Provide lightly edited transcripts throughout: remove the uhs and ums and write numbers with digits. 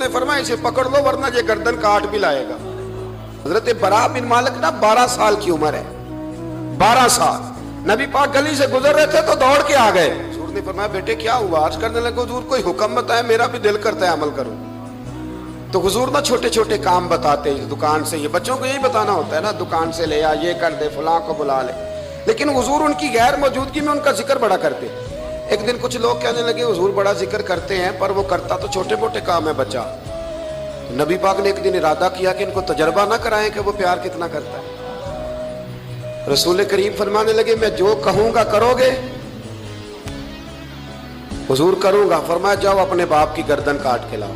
نے فرمایا اسے پکڑ لو ورنہ یہ گردن کاٹ بھی لائے گا۔ حضرت برا بن مالک نا 12 سال کی عمر ہے، 12 سال۔ نبی پاک گلی سے گزر رہے تھے تو دوڑ کے آ گئے۔ حضور نے فرمایا بیٹے کیا ہوا؟ عرض کرنے لگے حضور کوئی حکم بتائے، میرا بھی دل کرتا ہے عمل کروں۔ تو حضور نا چھوٹے چھوٹے کام بتاتے ہیں، دکان سے، یہ بچوں کو یہی بتانا ہوتا ہے نا، دکان سے لے آ، یہ کر دے، فلاں کو بلا لے۔ لیکن حضور ان کی غیر موجودگی میں ان کا ذکر بڑا کرتے۔ ایک دن کچھ لوگ کہنے لگے حضور بڑا ذکر کرتے ہیں پر وہ کرتا تو چھوٹے موٹے کام ہے بچہ۔ نبی پاک نے ایک دن ارادہ کیا کہ ان کو تجربہ نہ کرائیں کہ وہ پیار کتنا کرتا ہے۔ رسول کریم فرمانے لگے میں جو کہوں گا کرو گے؟ حضور کروں گا۔ فرمایا جاؤ اپنے باپ کی گردن کاٹ کے لاؤ۔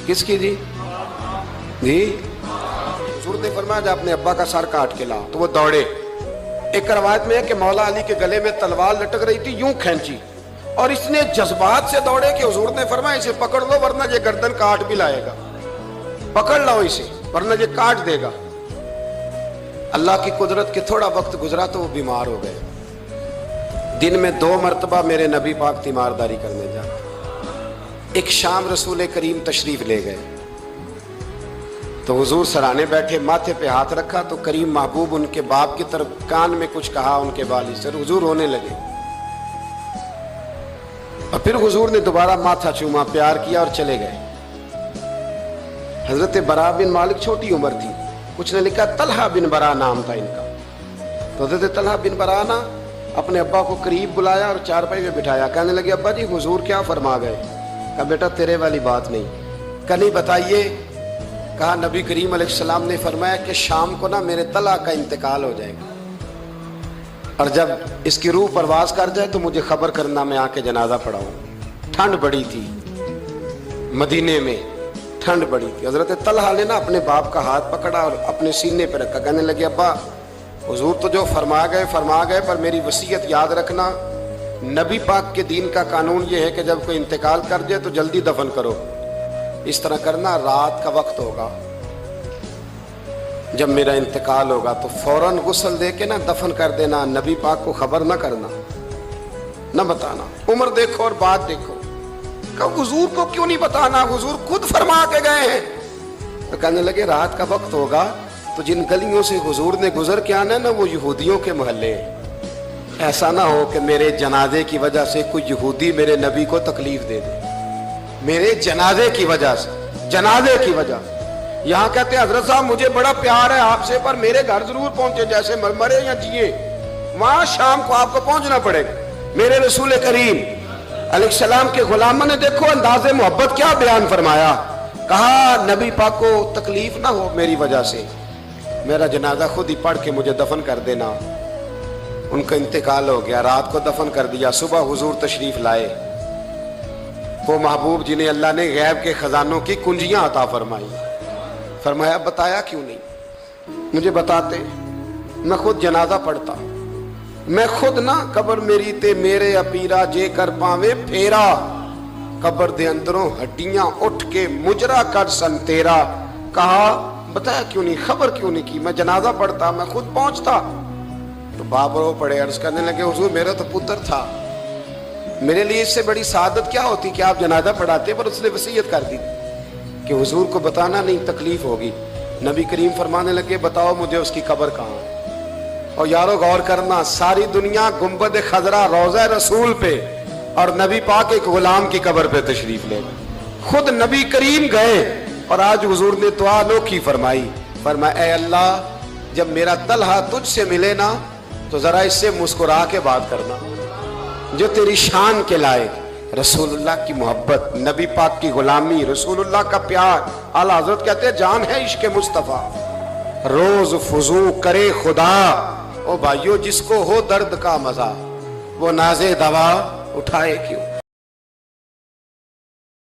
کس کی جی؟ حضور نے فرمایا جا اپنے ابا کا سر کاٹ کے لاؤ۔ تو وہ دوڑے۔ ایک روایت میں ہے کہ مولا علی کے گلے میں تلوار لٹک رہی تھی، یوں کھینچی، اور اس نے جذبات سے دوڑے کہ حضور نے فرمایا اسے پکڑ لو ورنہ یہ گردن کاٹ بھی لائے گا، پکڑ لو اسے ورنہ یہ کاٹ دے گا۔ اللہ کی قدرت کے تھوڑا وقت گزرا تو وہ بیمار ہو گئے۔ دن میں 2 مرتبہ میرے نبی پاک تیمارداری کرنے جاتے۔ ایک شام رسول کریم تشریف لے گئے تو حضور سرانے بیٹھے، ماتھے پہ ہاتھ رکھا تو کریم محبوب ان کے باپ کی طرف کان میں کچھ کہا ان کے بالی سے، حضور رونے لگے۔ اور پھر حضور نے دوبارہ ماتھا چوما، پیار کیا اور چلے گئے۔ حضرت برا بن مالک چھوٹی عمر تھی، کچھ نے لکھا طلحہ بن برا نام تھا ان کا۔ تو حضرت طلحہ بن برا نا اپنے ابا کو قریب بلایا اور چارپائی میں بٹھایا، کہنے لگے ابا جی حضور کیا فرما گئے؟ کہا بیٹا تیرے والی بات نہیں۔ کہا نہیں بتائیے۔ کہا نبی کریم علیہ السلام نے فرمایا کہ شام کو نا میرے طلحہ کا انتقال ہو جائے گا، اور جب اس کی روح پرواز کر جائے تو مجھے خبر کرنا، میں آ کے جنازہ پڑھاؤں۔ ٹھنڈ بڑی تھی مدینے میں، ٹھنڈ بڑی تھی۔ حضرت طلحہ نے نا اپنے باپ کا ہاتھ پکڑا اور اپنے سینے پہ رکھا، کہنے لگے ابا حضور تو جو فرما گئے پر میری وصیت یاد رکھنا، نبی پاک کے دین کا قانون یہ ہے کہ جب کوئی انتقال کر جائے تو جلدی دفن کرو۔ اس طرح کرنا، رات کا وقت ہوگا جب میرا انتقال ہوگا تو فوراً غسل دے کے نا دفن کر دینا، نبی پاک کو خبر نہ کرنا، نہ بتانا۔ عمر دیکھو اور بات دیکھو۔ کہ حضور کو کیوں نہیں بتانا؟ حضور خود فرما کے گئے ہیں۔ تو کہنے لگے رات کا وقت ہوگا تو جن گلیوں سے حضور نے گزر کے آنا ہے نا وہ یہودیوں کے محلے ہیں، ایسا نہ ہو کہ میرے جنازے کی وجہ سے کوئی یہودی میرے نبی کو تکلیف دے دے، میرے جنازے کی وجہ سے، جنازے کی وجہ سے۔ یہاں کہتے ہیں حضرت صاحب مجھے بڑا پیار ہے آپ سے پر میرے گھر ضرور پہنچے، جیسے مرے یا جیے، وہاں شام کو آپ کو پہنچنا پڑے گا۔ میرے رسول کریم علیہ السلام کے غلاموں نے دیکھو انداز محبت کیا بیان فرمایا۔ کہا نبی پاک کو تکلیف نہ ہو میری وجہ سے، میرا جنازہ خود ہی پڑھ کے مجھے دفن کر دینا۔ ان کا انتقال ہو گیا، رات کو دفن کر دیا، صبح حضور تشریف لائے، وہ محبوب جنہیں اللہ نے غیب کے خزانوں کی کنجیاں عطا فرمائی۔ فرمایا بتایا کیوں نہیں؟ مجھے بتاتے، میں خود جنازہ پڑھتا، میں خود نہ قبر میری تے میرے اپیرا جے کر پاوے پھیرا، قبر دے اندروں ہڈیاں اٹھ کے مجرا کر سن تیرا۔ کہا بتایا کیوں نہیں، خبر کیوں نہیں کی؟ میں جنازہ پڑھتا، میں خود پہنچتا۔ تو باپ رو پڑے، عرض کرنے لگے حضور میرا تو پتر تھا، میرے لیے اس سے بڑی سعادت کیا ہوتی کہ آپ جنازہ پڑھاتے، پر اس نے وصیت کر دی کہ حضور کو بتانا نہیں، تکلیف ہوگی۔ نبی کریم فرمانے لگے بتاؤ مجھے اس کی قبر کہاں ہے۔ اور یارو غور کرنا، ساری دنیا گنبد خضرا روضہ رسول پہ اور نبی پاک ایک غلام کی قبر پہ تشریف لے گئے، خود نبی کریم گئے، اور آج حضور نے دعا انوکھی فرمائی، فرمایا اے اللہ جب میرا طلحہ تجھ سے ملے نا تو ذرا اس سے مسکرا کے بات کرنا، جو تیری شان کے لائق۔ رسول اللہ کی محبت، نبی پاک کی غلامی، رسول اللہ کا پیار۔ اعلیٰ حضرت کہتے ہیں جان ہے عشق مصطفیٰ، روز فضو کرے خدا، او بھائیو جس کو ہو درد کا مزہ وہ نازے دوا اٹھائے کیوں۔